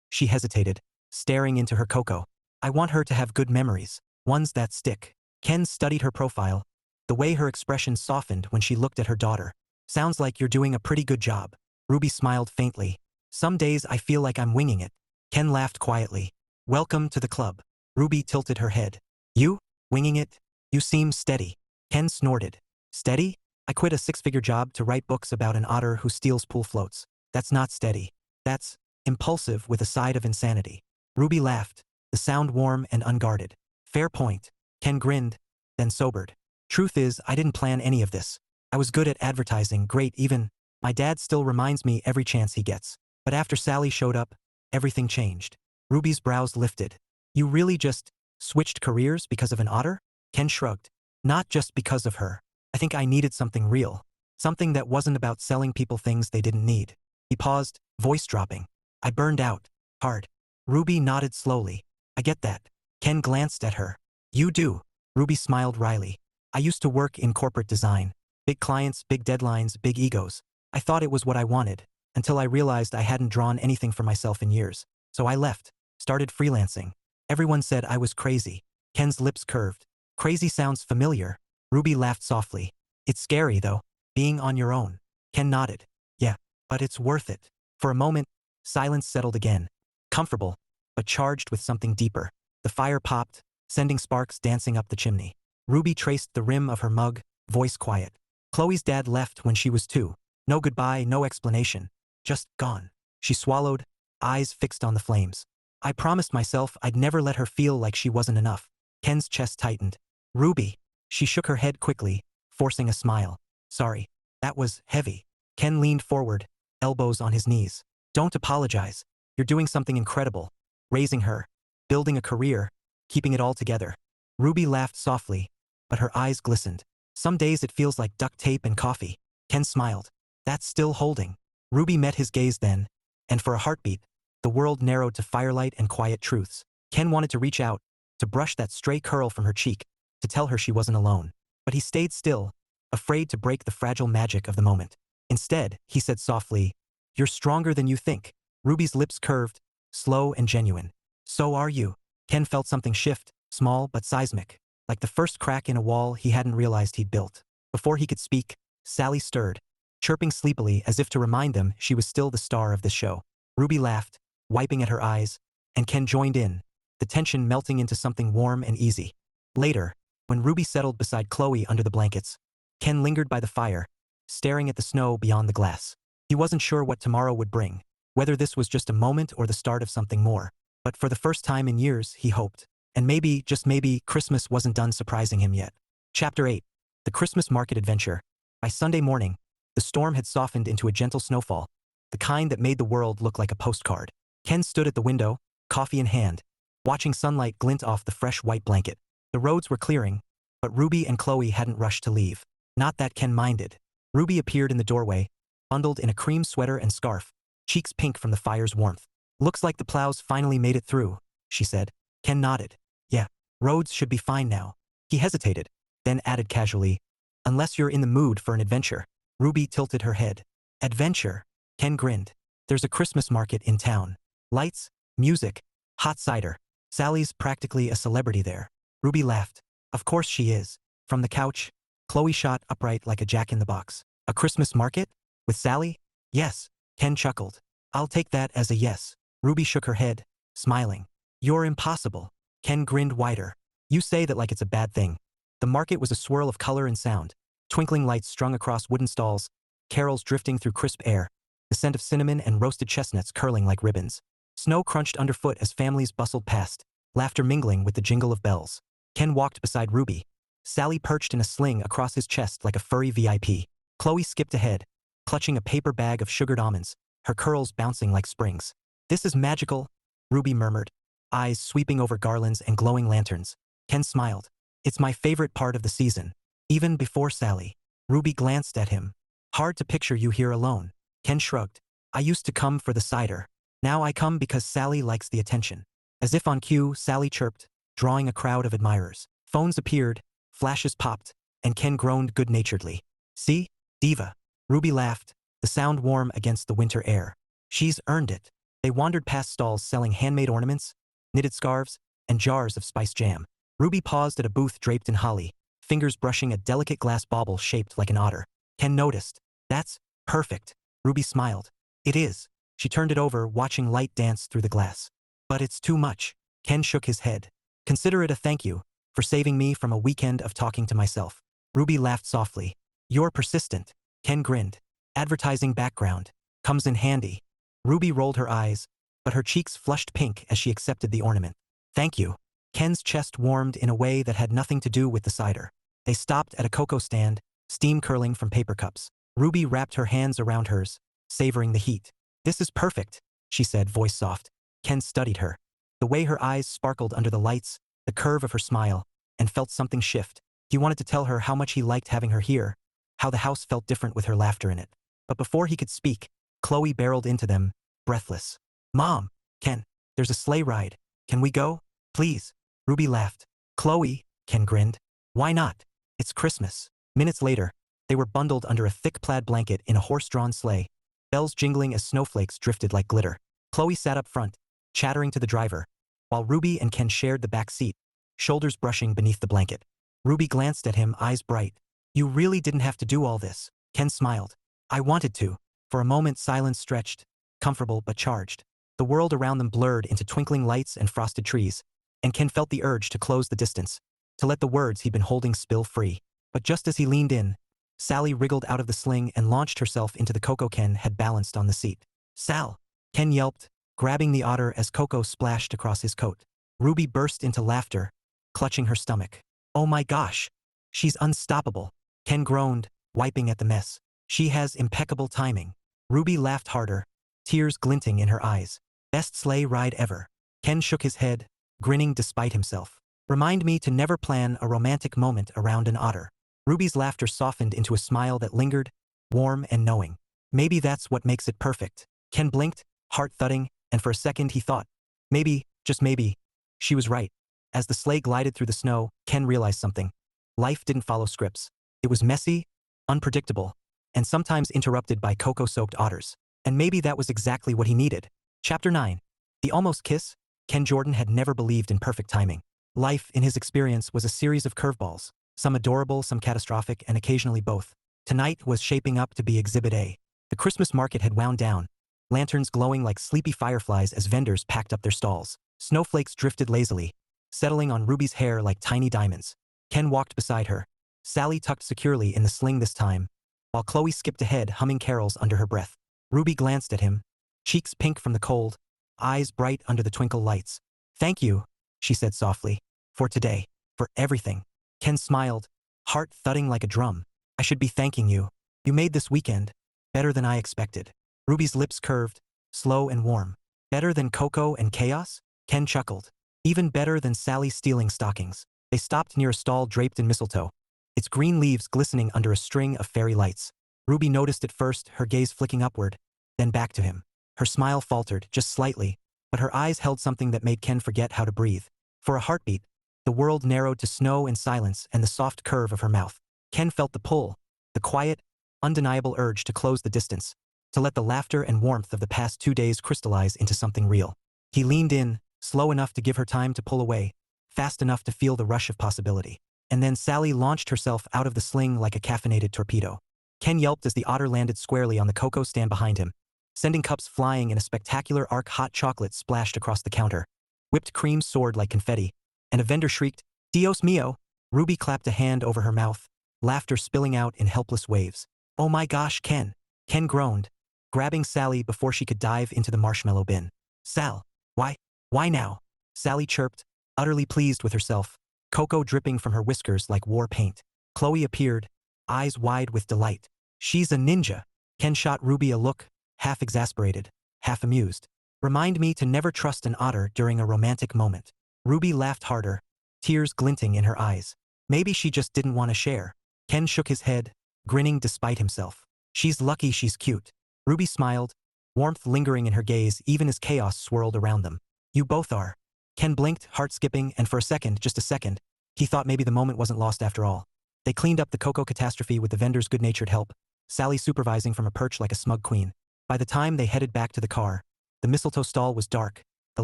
S1: She hesitated, staring into her cocoa. "I want her to have good memories, ones that stick." Ken studied her profile, the way her expression softened when she looked at her daughter. "Sounds like you're doing a pretty good job." Ruby smiled faintly. "Some days I feel like I'm winging it." Ken laughed quietly. "Welcome to the club." Ruby tilted her head. "You? Winging it? You seem steady." Ken snorted. "Steady? I quit a six-figure job to write books about an otter who steals pool floats. That's not steady. That's impulsive with a side of insanity." Ruby laughed, the sound warm and unguarded. "Fair point." Ken grinned, then sobered. "Truth is, I didn't plan any of this. I was good at advertising, great even. My dad still reminds me every chance he gets. But after Sally showed up, everything changed." Ruby's brows lifted. "You really just switched careers because of an otter?" Ken shrugged. "Not just because of her. I think I needed something real. Something that wasn't about selling people things they didn't need." He paused, voice dropping. "I burned out. Hard." Ruby nodded slowly. "I get that." Ken glanced at her. "You do." Ruby smiled wryly. "I used to work in corporate design. Big clients, big deadlines, big egos. I thought it was what I wanted, until I realized I hadn't drawn anything for myself in years. So I left, started freelancing. Everyone said I was crazy." Ken's lips curved. "Crazy sounds familiar." Ruby laughed softly. "It's scary, though, being on your own." Ken nodded. "Yeah, but it's worth it." For a moment, silence settled again. Comfortable, but charged with something deeper. The fire popped, sending sparks dancing up the chimney. Ruby traced the rim of her mug, voice quiet. "Chloe's dad left when she was 2. No goodbye, no explanation. Just gone." She swallowed, eyes fixed on the flames. "I promised myself I'd never let her feel like she wasn't enough." Ken's chest tightened. "Ruby." She shook her head quickly, forcing a smile. "Sorry. That was heavy." Ken leaned forward, elbows on his knees. "Don't apologize. You're doing something incredible. Raising her, building a career, keeping it all together." Ruby laughed softly, but her eyes glistened. "Some days it feels like duct tape and coffee." Ken smiled. "That's still holding." Ruby met his gaze then, And for a heartbeat, the world narrowed to firelight and quiet truths. Ken wanted to reach out, to brush that stray curl from her cheek, to tell her she wasn't alone. But he stayed still, afraid to break the fragile magic of the moment. Instead, he said softly, "You're stronger than you think." Ruby's lips curved, slow and genuine. "So are you." Ken felt something shift, small but seismic, like the first crack in a wall he hadn't realized he'd built. Before he could speak, Sally stirred, chirping sleepily as if to remind them she was still the star of this show. Ruby laughed, wiping at her eyes, and Ken joined in, the tension melting into something warm and easy. Later, when Ruby settled beside Cloe under the blankets, Ken lingered by the fire, staring at the snow beyond the glass. He wasn't sure what tomorrow would bring, whether this was just a moment or the start of something more. But for the first time in years, he hoped. And maybe, just maybe, Christmas wasn't done surprising him yet. Chapter 8. The Christmas Market Adventure. By Sunday morning, the storm had softened into a gentle snowfall, the kind that made the world look like a postcard. Ken stood at the window, coffee in hand, watching sunlight glint off the fresh white blanket. The roads were clearing, but Ruby and Cloe hadn't rushed to leave. Not that Ken minded. Ruby appeared in the doorway, bundled in a cream sweater and scarf, cheeks pink from the fire's warmth. "Looks like the plows finally made it through," she said. Ken nodded. "Yeah, roads should be fine now." He hesitated, then added casually, "Unless you're in the mood for an adventure." Ruby tilted her head. "Adventure?" Ken grinned. "There's a Christmas market in town. Lights, music, hot cider. Sally's practically a celebrity there." Ruby laughed. "Of course she is." From the couch, Cloe shot upright like a jack-in-the-box. "A Christmas market? With Sally?" "Yes." Ken chuckled. "I'll take that as a yes." Ruby shook her head, smiling. "You're impossible." Ken grinned wider. "You say that like it's a bad thing." The market was a swirl of color and sound. Twinkling lights strung across wooden stalls, carols drifting through crisp air, the scent of cinnamon and roasted chestnuts curling like ribbons. Snow crunched underfoot as families bustled past, laughter mingling with the jingle of bells. Ken walked beside Ruby. Sally perched in a sling across his chest like a furry VIP. Cloe skipped ahead, clutching a paper bag of sugared almonds, her curls bouncing like springs. "This is magical," Ruby murmured, eyes sweeping over garlands and glowing lanterns. Ken smiled. "It's my favorite part of the season." Even before Sally. Ruby glanced at him. "Hard to picture you here alone." Ken shrugged. "I used to come for the cider. Now I come because Sally likes the attention." As if on cue, Sally chirped, drawing a crowd of admirers. Phones appeared, flashes popped, and Ken groaned good-naturedly. "See? Diva." Ruby laughed, the sound warm against the winter air. "She's earned it." They wandered past stalls selling handmade ornaments, knitted scarves, and jars of spiced jam. Ruby paused at a booth draped in holly, fingers brushing a delicate glass bauble shaped like an otter. Ken noticed. "That's perfect." Ruby smiled. "It is." She turned it over, watching light dance through the glass. "But it's too much." Ken shook his head. "Consider it a thank you for saving me from a weekend of talking to myself." Ruby laughed softly. "You're persistent." Ken grinned. "Advertising background. Comes in handy." Ruby rolled her eyes, but her cheeks flushed pink as she accepted the ornament. "Thank you." Ken's chest warmed in a way that had nothing to do with the cider. They stopped at a cocoa stand, steam curling from paper cups. Ruby wrapped her hands around hers, savoring the heat. "This is perfect," she said, voice soft. Ken studied her. The way her eyes sparkled under the lights, the curve of her smile, and felt something shift. He wanted to tell her how much he liked having her here, how the house felt different with her laughter in it. But before he could speak, Cloe barreled into them, breathless. "Mom!" "Ken, there's a sleigh ride. Can we go? Please." Ruby laughed. "Cloe," Ken grinned. "Why not? It's Christmas." Minutes later, they were bundled under a thick plaid blanket in a horse-drawn sleigh, bells jingling as snowflakes drifted like glitter. Cloe sat up front, chattering to the driver, while Ruby and Ken shared the back seat, shoulders brushing beneath the blanket. Ruby glanced at him, eyes bright. "You really didn't have to do all this." Ken smiled. "I wanted to." For a moment silence stretched, comfortable but charged. The world around them blurred into twinkling lights and frosted trees, and Ken felt the urge to close the distance, to let the words he'd been holding spill free. But just as he leaned in, Sally wriggled out of the sling and launched herself into the cocoa Ken had balanced on the seat. "Sal!" Ken yelped, grabbing the otter as cocoa splashed across his coat. Ruby burst into laughter, clutching her stomach. "Oh my gosh! She's unstoppable!" Ken groaned, wiping at the mess. "She has impeccable timing." Ruby laughed harder, tears glinting in her eyes. "Best sleigh ride ever." Ken shook his head, grinning despite himself. "Remind me to never plan a romantic moment around an otter." Ruby's laughter softened into a smile that lingered, warm and knowing. "Maybe that's what makes it perfect." Ken blinked, heart thudding, and for a second he thought, maybe, just maybe, she was right. As the sleigh glided through the snow, Ken realized something. Life didn't follow scripts. It was messy, unpredictable, and sometimes interrupted by cocoa-soaked otters. And maybe that was exactly what he needed. Chapter 9. The Almost Kiss. Ken Jordan had never believed in perfect timing. Life, in his experience, was a series of curveballs, some adorable, some catastrophic, and occasionally both. Tonight was shaping up to be Exhibit A. The Christmas market had wound down, lanterns glowing like sleepy fireflies as vendors packed up their stalls. Snowflakes drifted lazily, settling on Ruby's hair like tiny diamonds. Ken walked beside her, Sally tucked securely in the sling this time, while Chloe skipped ahead humming carols under her breath. Ruby glanced at him, cheeks pink from the cold, eyes bright under the twinkle lights. "Thank you," she said softly, "for today, for everything." Ken smiled, heart thudding like a drum. "I should be thanking you. You made this weekend better than I expected." Ruby's lips curved, slow and warm. "Better than cocoa and chaos?" Ken chuckled. "Even better than Sally stealing stockings." They stopped near a stall draped in mistletoe, its green leaves glistening under a string of fairy lights. Ruby noticed at first, her gaze flicking upward, then back to him. Her smile faltered, just slightly, but her eyes held something that made Ken forget how to breathe. For a heartbeat, the world narrowed to snow and silence and the soft curve of her mouth. Ken felt the pull, the quiet, undeniable urge to close the distance, to let the laughter and warmth of the past 2 days crystallize into something real. He leaned in, slow enough to give her time to pull away, fast enough to feel the rush of possibility. And then Sally launched herself out of the sling like a caffeinated torpedo. Ken yelped as the otter landed squarely on the cocoa stand behind him, sending cups flying and a spectacular arc. Hot chocolate splashed across the counter. Whipped cream soared like confetti, and a vendor shrieked, "Dios mío!" Ruby clapped a hand over her mouth, laughter spilling out in helpless waves. "Oh my gosh, Ken!" Ken groaned, grabbing Sally before she could dive into the marshmallow bin. "Sal, why now?" Sally chirped, utterly pleased with herself, cocoa dripping from her whiskers like war paint. Chloe appeared, eyes wide with delight. "She's a ninja." Ken shot Ruby a look, half exasperated, half amused. "Remind me to never trust an otter during a romantic moment." Ruby laughed harder, tears glinting in her eyes. Maybe she just didn't want to share. Ken shook his head, grinning despite himself. "She's lucky she's cute." Ruby smiled, warmth lingering in her gaze even as chaos swirled around them. "You both are." Ken blinked, heart skipping, and for a second, just a second, he thought maybe the moment wasn't lost after all. They cleaned up the cocoa catastrophe with the vendor's good-natured help, Sally supervising from a perch like a smug queen. By the time they headed back to the car, the mistletoe stall was dark, the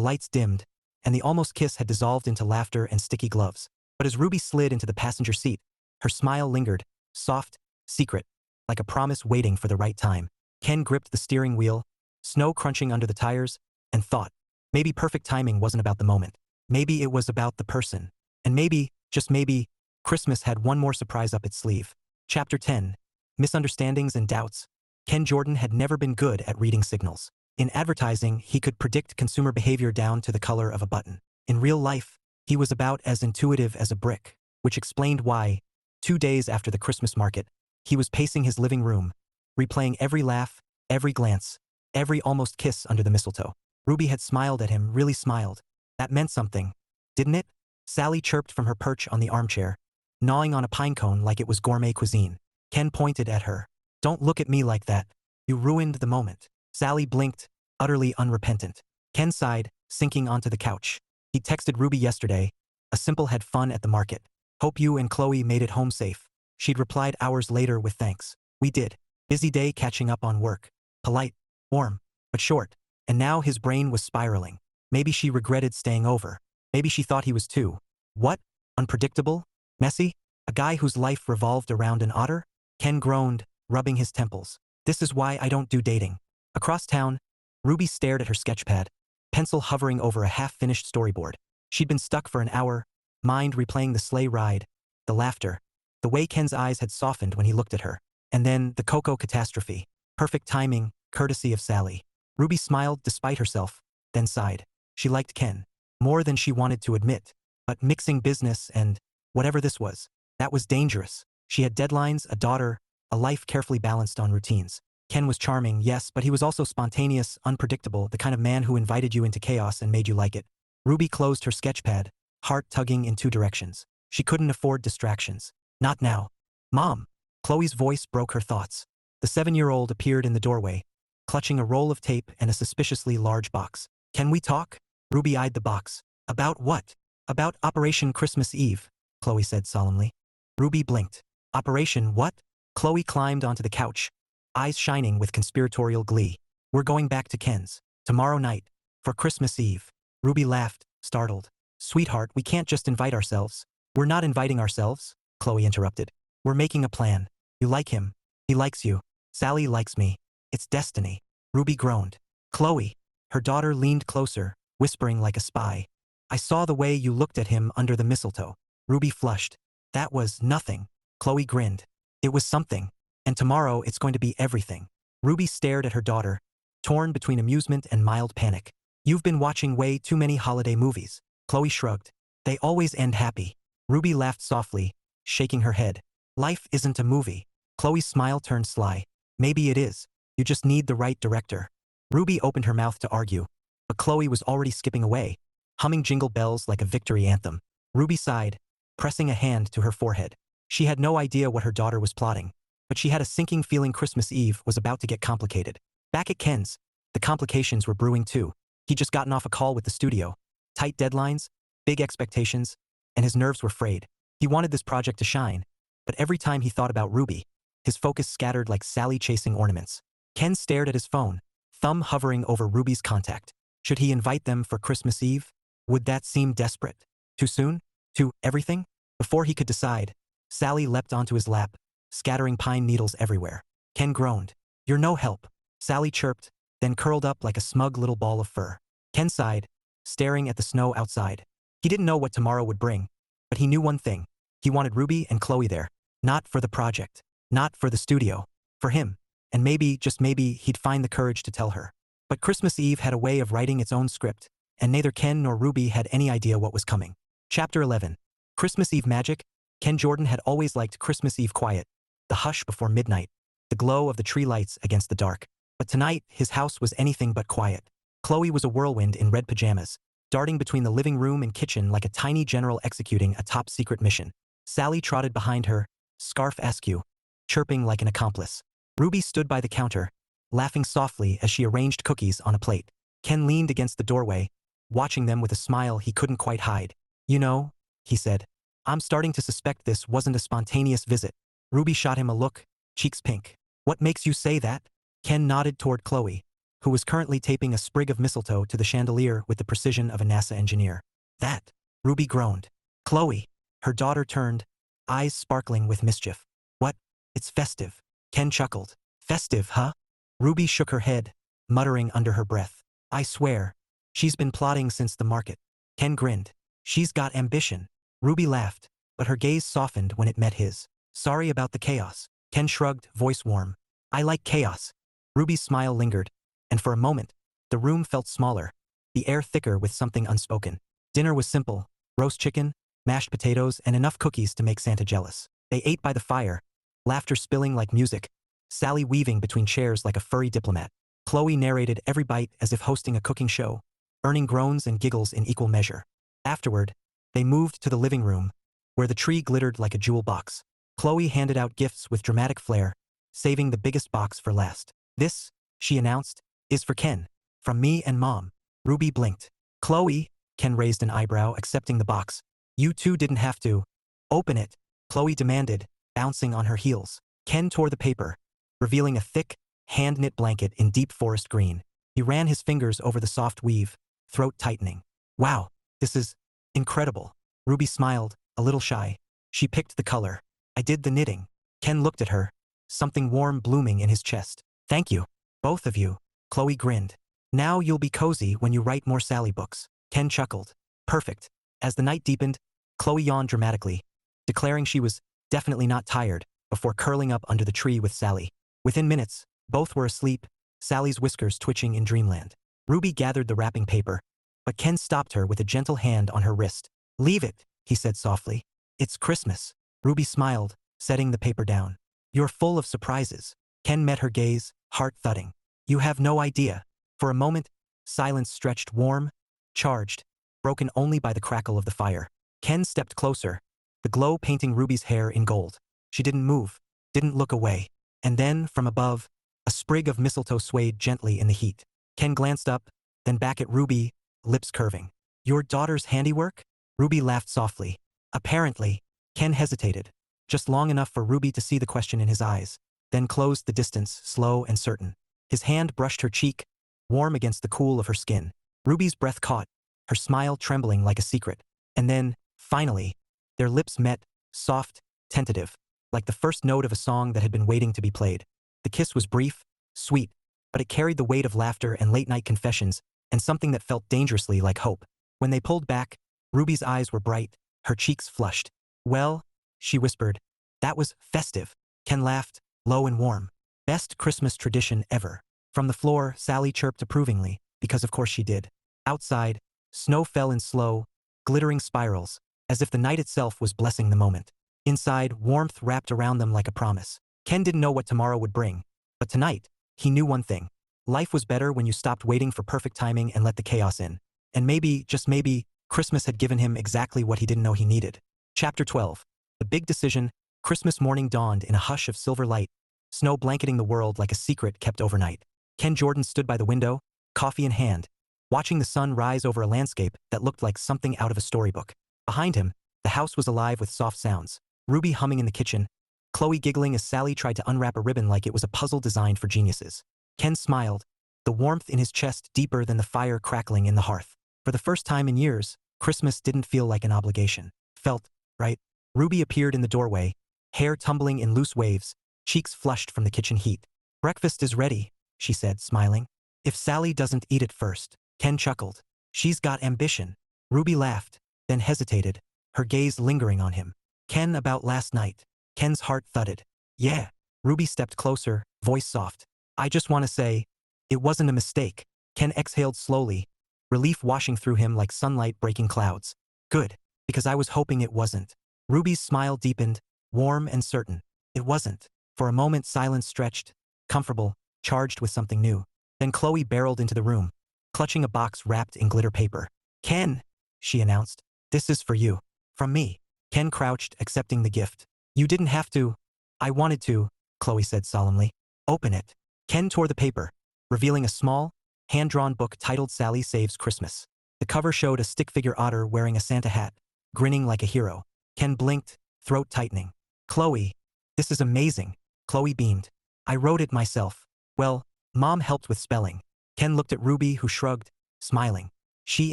S1: lights dimmed, and the almost kiss had dissolved into laughter and sticky gloves. But as Ruby slid into the passenger seat, her smile lingered, soft, secret, like a promise waiting for the right time. Ken gripped the steering wheel, snow crunching under the tires, and thought, maybe perfect timing wasn't about the moment. Maybe it was about the person. And maybe, just maybe, Christmas had one more surprise up its sleeve. Chapter 10. Misunderstandings and Doubts. Ken Jordan had never been good at reading signals. In advertising, he could predict consumer behavior down to the color of a button. In real life, he was about as intuitive as a brick, which explained why, 2 days after the Christmas market, he was pacing his living room, replaying every laugh, every glance, every almost kiss under the mistletoe. Ruby had smiled at him, really smiled. That meant something, didn't it? Sally chirped from her perch on the armchair, gnawing on a pine cone like it was gourmet cuisine. Ken pointed at her. "Don't look at me like that. You ruined the moment." Sally blinked, utterly unrepentant. Ken sighed, sinking onto the couch. He texted Ruby yesterday, a simple "had fun at the market. Hope you and Chloe made it home safe." She'd replied hours later with thanks. "We did. Busy day catching up on work." Polite, warm, but short. And now his brain was spiraling. Maybe she regretted staying over. Maybe she thought he was too, what? Unpredictable? Messy? A guy whose life revolved around an otter? Ken groaned, rubbing his temples. "This is why I don't do dating." Across town, Ruby stared at her sketchpad, pencil hovering over a half-finished storyboard. She'd been stuck for an hour, mind replaying the sleigh ride, the laughter, the way Ken's eyes had softened when he looked at her. And then the cocoa catastrophe. Perfect timing, courtesy of Sally. Ruby smiled despite herself, then sighed. She liked Ken more than she wanted to admit, but mixing business and whatever this was, that was dangerous. She had deadlines, a daughter, a life carefully balanced on routines. Ken was charming, yes, but he was also spontaneous, unpredictable, the kind of man who invited you into chaos and made you like it. Ruby closed her sketchpad, heart tugging in 2 directions. She couldn't afford distractions. Not now. "Mom!" Chloe's voice broke her thoughts. The 7-year-old appeared in the doorway, clutching a roll of tape and a suspiciously large box. "Can we talk?" Ruby eyed the box. "About what?" "About Operation Christmas Eve," Cloe said solemnly. Ruby blinked. "Operation what?" Cloe climbed onto the couch, eyes shining with conspiratorial glee. "We're going back to Ken's. Tomorrow night. For Christmas Eve." Ruby laughed, startled. "Sweetheart, we can't just invite ourselves." "We're not inviting ourselves," Cloe interrupted. "We're making a plan. You like him. He likes you. Sally likes me. It's destiny." Ruby groaned. "Cloe." Her daughter leaned closer, whispering like a spy. "I saw the way you looked at him under the mistletoe." Ruby flushed. "That was nothing." Cloe grinned. "It was something. And tomorrow it's going to be everything." Ruby stared at her daughter, torn between amusement and mild panic. "You've been watching way too many holiday movies." Cloe shrugged. "They always end happy." Ruby laughed softly, shaking her head. "Life isn't a movie." Chloe's smile turned sly. "Maybe it is. You just need the right director." Ruby opened her mouth to argue, but Cloe was already skipping away, humming Jingle Bells like a victory anthem. Ruby sighed, pressing a hand to her forehead. She had no idea what her daughter was plotting, but she had a sinking feeling Christmas Eve was about to get complicated. Back at Ken's, the complications were brewing too. He'd just gotten off a call with the studio. Tight deadlines, big expectations, and his nerves were frayed. He wanted this project to shine, but every time he thought about Ruby, his focus scattered like Sally chasing ornaments. Ken stared at his phone, thumb hovering over Ruby's contact. Should he invite them for Christmas Eve? Would that seem desperate? Too soon? Too everything? Before he could decide, Sally leapt onto his lap, scattering pine needles everywhere. Ken groaned. "You're no help." Sally chirped, then curled up like a smug little ball of fur. Ken sighed, staring at the snow outside. He didn't know what tomorrow would bring, but he knew one thing. He wanted Ruby and Chloe there. Not for the project. Not for the studio. For him. And maybe, just maybe, he'd find the courage to tell her. But Christmas Eve had a way of writing its own script, and neither Ken nor Ruby had any idea what was coming. Chapter 11. Christmas Eve magic. Ken Jordan had always liked Christmas Eve quiet, the hush before midnight, the glow of the tree lights against the dark. But tonight, his house was anything but quiet. Chloe was a whirlwind in red pajamas, darting between the living room and kitchen like a tiny general executing a top-secret mission. Sally trotted behind her, scarf askew, chirping like an accomplice. Ruby stood by the counter, laughing softly as she arranged cookies on a plate. Ken leaned against the doorway, watching them with a smile he couldn't quite hide. "You know," he said, "I'm starting to suspect this wasn't a spontaneous visit." Ruby shot him a look, cheeks pink. "What makes you say that?" Ken nodded toward Chloe, who was currently taping a sprig of mistletoe to the chandelier with the precision of a NASA engineer. "That," Ruby groaned. "Chloe." Her daughter turned, eyes sparkling with mischief. "What? It's festive." Ken chuckled. "Festive, huh?" Ruby shook her head, muttering under her breath. "I swear. She's been plotting since the market." Ken grinned. "She's got ambition." Ruby laughed, but her gaze softened when it met his. "Sorry about the chaos." Ken shrugged, voice warm. "I like chaos." Ruby's smile lingered, and for a moment, the room felt smaller, the air thicker with something unspoken. Dinner was simple: roast chicken, mashed potatoes, and enough cookies to make Santa jealous. They ate by the fire, laughter spilling like music, Sally weaving between chairs like a furry diplomat. Chloe narrated every bite as if hosting a cooking show, earning groans and giggles in equal measure. Afterward, they moved to the living room, where the tree glittered like a jewel box. Chloe handed out gifts with dramatic flair, saving the biggest box for last. "This," she announced, "is for Ken. From me and Mom." Ruby blinked. "Chloe," Ken raised an eyebrow, accepting the box. "You two didn't have to." "Open it," Chloe demanded, bouncing on her heels. Ken tore the paper, revealing a thick, hand-knit blanket in deep forest green. He ran his fingers over the soft weave, throat tightening. "Wow, this is incredible." Ruby smiled, a little shy. She picked the color. "I did the knitting." Ken looked at her, something warm blooming in his chest. "Thank you, both of you." Chloe grinned. "Now you'll be cozy when you write more Sally books." Ken chuckled. "Perfect." As the night deepened, Chloe yawned dramatically, declaring she was definitely not tired, before curling up under the tree with Sally. Within minutes, both were asleep, Sally's whiskers twitching in dreamland. Ruby gathered the wrapping paper, but Ken stopped her with a gentle hand on her wrist. "Leave it," he said softly. "It's Christmas." Ruby smiled, setting the paper down. "You're full of surprises." Ken met her gaze, heart thudding. "You have no idea." For a moment, silence stretched warm, charged, broken only by the crackle of the fire. Ken stepped closer, the glow painting Ruby's hair in gold. She didn't move, didn't look away. And then, from above, A sprig of mistletoe swayed gently in the heat. Ken glanced up, then back at Ruby, lips curving. Your daughter's handiwork? Ruby laughed softly. Apparently. Ken hesitated, just long enough for Ruby to see the question in his eyes, then closed the distance, slow and certain. His hand brushed her cheek, warm against the cool of her skin. Ruby's breath caught, her smile trembling like a secret. And then, finally, their lips met, soft, tentative, like the first note of a song that had been waiting to be played. The kiss was brief, sweet, but it carried the weight of laughter and late-night confessions and something that felt dangerously like hope. When they pulled back, Ruby's eyes were bright, her cheeks flushed. Well, she whispered, that was festive. Ken laughed, low and warm. Best Christmas tradition ever. From the floor, Sally chirped approvingly, because of course she did. Outside, snow fell in slow, glittering spirals, as if the night itself was blessing the moment. Inside, warmth wrapped around them like a promise. Ken didn't know what tomorrow would bring, but tonight, he knew one thing. Life was better when you stopped waiting for perfect timing and let the chaos in. And maybe, just maybe, Christmas had given him exactly what he didn't know he needed. Chapter 12. The Big Decision. Christmas morning dawned in a hush of silver light, snow blanketing the world like a secret kept overnight. Ken Jordan stood by the window, coffee in hand, watching the sun rise over a landscape that looked like something out of a storybook. Behind him, the house was alive with soft sounds. Ruby humming in the kitchen, Chloe giggling as Sally tried to unwrap a ribbon like it was a puzzle designed for geniuses. Ken smiled, the warmth in his chest deeper than the fire crackling in the hearth. For the first time in years, Christmas didn't feel like an obligation. Felt right. Ruby appeared in the doorway, hair tumbling in loose waves, cheeks flushed from the kitchen heat. Breakfast is ready, she said, smiling. If Sally doesn't eat it first. Ken chuckled. She's got ambition. Ruby laughed, then hesitated, her gaze lingering on him. Ken, about last night. Ken's heart thudded. Yeah. Ruby stepped closer, voice soft. I just want to say, it wasn't a mistake. Ken exhaled slowly, relief washing through him like sunlight breaking clouds. Good, because I was hoping it wasn't. Ruby's smile deepened, warm and certain. It wasn't. For a moment silence stretched, comfortable, charged with something new. Then Chloe barreled into the room, clutching a box wrapped in glitter paper. Ken, she announced, this is for you. From me. Ken crouched, accepting the gift. You didn't have to. I wanted to, Chloe said solemnly. Open it. Ken tore the paper, revealing a small, hand-drawn book titled Sally Saves Christmas. The cover showed a stick-figure otter wearing a Santa hat, grinning like a hero. Ken blinked, throat tightening. Chloe, this is amazing. Chloe beamed. I wrote it myself. Well, Mom helped with spelling. Ken looked at Ruby, who shrugged, smiling. She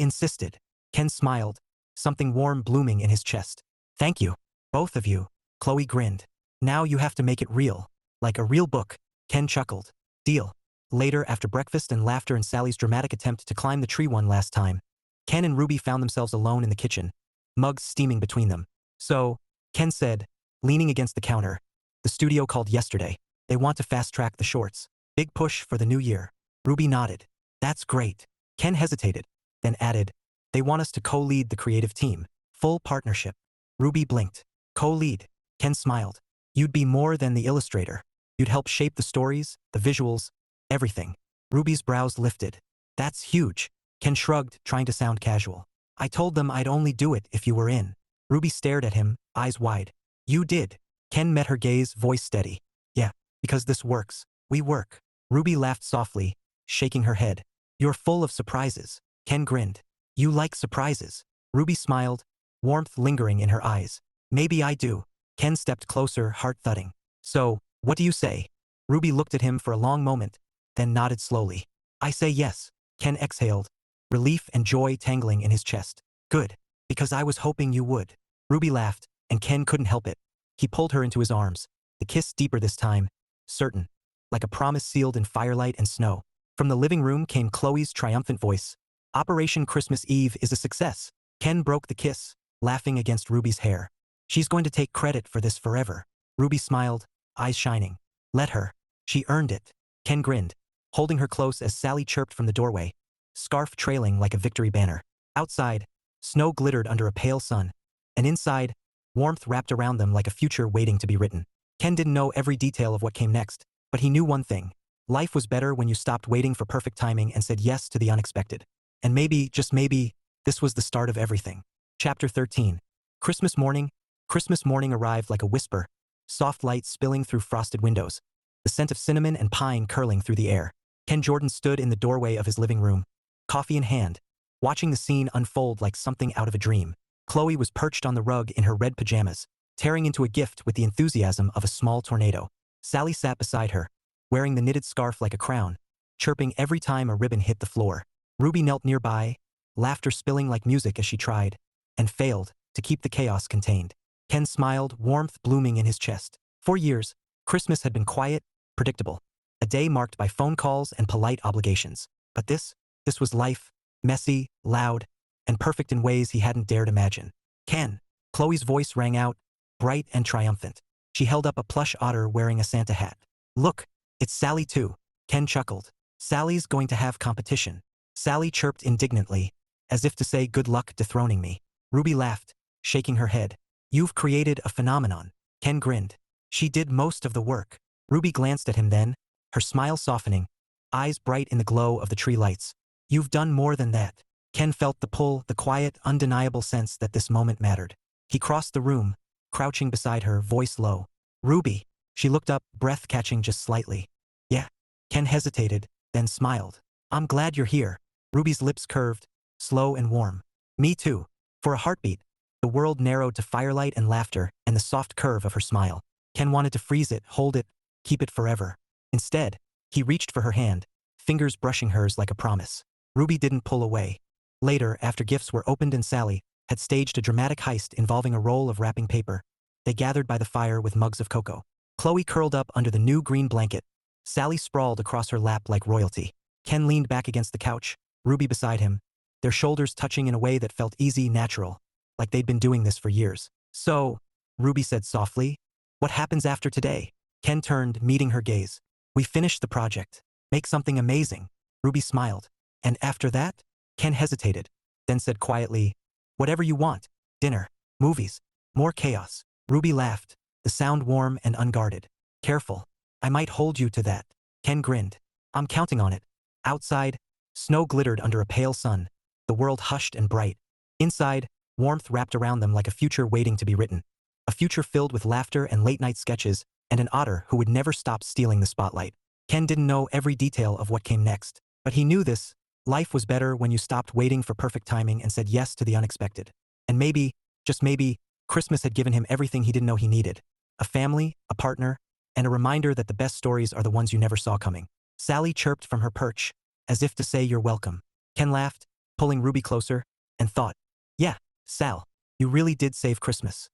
S1: insisted. Ken smiled, something warm blooming in his chest. Thank you. Both of you. Chloe grinned. Now you have to make it real. Like a real book. Ken chuckled. Deal. Later, after breakfast and laughter and Sally's dramatic attempt to climb the tree one last time, Ken and Ruby found themselves alone in the kitchen, mugs steaming between them. So, Ken said, leaning against the counter, the studio called yesterday. They want to fast-track the shorts. Big push for the new year. Ruby nodded. That's great. Ken hesitated, then added, they want us to co-lead the creative team. Full partnership. Ruby blinked. Co-lead. Ken smiled. You'd be more than the illustrator. You'd help shape the stories, the visuals, everything. Ruby's brows lifted. That's huge. Ken shrugged, trying to sound casual. I told them I'd only do it if you were in. Ruby stared at him, eyes wide. You did. Ken met her gaze, voice steady. Yeah, because this works. We work. Ruby laughed softly, shaking her head. You're full of surprises. Ken grinned. You like surprises. Ruby smiled, warmth lingering in her eyes. Maybe I do. Ken stepped closer, heart thudding. So, what do you say? Ruby looked at him for a long moment, then nodded slowly. I say yes. Ken exhaled, relief and joy tangling in his chest. Good, because I was hoping you would. Ruby laughed, and Ken couldn't help it. He pulled her into his arms, the kiss deeper this time, certain, like a promise sealed in firelight and snow. From the living room came Chloe's triumphant voice. Operation Christmas Eve is a success. Ken broke the kiss, laughing against Ruby's hair. She's going to take credit for this forever. Ruby smiled, eyes shining. Let her. She earned it. Ken grinned, holding her close as Sally chirped from the doorway, scarf trailing like a victory banner. Outside, snow glittered under a pale sun, and inside, warmth wrapped around them like a future waiting to be written. Ken didn't know every detail of what came next, but he knew one thing. Life was better when you stopped waiting for perfect timing and said yes to the unexpected. And maybe, just maybe, this was the start of everything. Chapter 13. Christmas morning. Christmas morning arrived like a whisper, soft light spilling through frosted windows. the scent of cinnamon and pine curling through the air. Ken Jordan stood in the doorway of his living room, coffee in hand, watching the scene unfold like something out of a dream. Chloe was perched on the rug in her red pajamas, tearing into a gift with the enthusiasm of a small tornado. Sally sat beside her, wearing the knitted scarf like a crown, chirping every time a ribbon hit the floor. Ruby knelt nearby, laughter spilling like music as she tried, and failed, to keep the chaos contained. Ken smiled, warmth blooming in his chest. For years, Christmas had been quiet, predictable, a day marked by phone calls and polite obligations. But this was life, messy, loud, and perfect in ways he hadn't dared imagine. Ken, Chloe's voice rang out, bright and triumphant. She held up a plush otter wearing a Santa hat. Look, it's Sally too. Ken chuckled. Sally's going to have competition. Sally chirped indignantly, as if to say good luck dethroning me. Ruby laughed, shaking her head. You've created a phenomenon. Ken grinned. She did most of the work. Ruby glanced at him then, her smile softening, eyes bright in the glow of the tree lights. You've done more than that. Ken felt the pull, the quiet, undeniable sense that this moment mattered. He crossed the room, crouching beside her, voice low. Ruby. She looked up, breath catching just slightly. Yeah. Ken hesitated, then smiled. I'm glad you're here. Ruby's lips curved, slow and warm. Me too. For a heartbeat, the world narrowed to firelight and laughter and the soft curve of her smile. Ken wanted to freeze it, hold it, keep it forever. Instead, he reached for her hand, fingers brushing hers like a promise. Ruby didn't pull away. Later, after gifts were opened and Sally had staged a dramatic heist involving a roll of wrapping paper, they gathered by the fire with mugs of cocoa. Chloe curled up under the new green blanket. Sally sprawled across her lap like royalty. Ken leaned back against the couch, Ruby beside him, their shoulders touching in a way that felt easy, natural, like they'd been doing this for years. So, Ruby said softly, what happens after today? Ken turned, meeting her gaze. We finished the project. Make something amazing. Ruby smiled. And after that? Ken hesitated, then said quietly, whatever you want. Dinner, movies, more chaos. Ruby laughed, the sound warm and unguarded. Careful. I might hold you to that. Ken grinned. I'm counting on it. Outside, snow glittered under a pale sun, the world hushed and bright. Inside, warmth wrapped around them like a future waiting to be written. A future filled with laughter and late-night sketches, and an otter who would never stop stealing the spotlight. Ken didn't know every detail of what came next, but he knew this. Life was better when you stopped waiting for perfect timing and said yes to the unexpected. And maybe, just maybe, Christmas had given him everything he didn't know he needed. A family, a partner, and a reminder that the best stories are the ones you never saw coming. Sally chirped from her perch, as if to say you're welcome. Ken laughed, pulling Ruby closer, and thought, yeah, Sal, you really did save Christmas.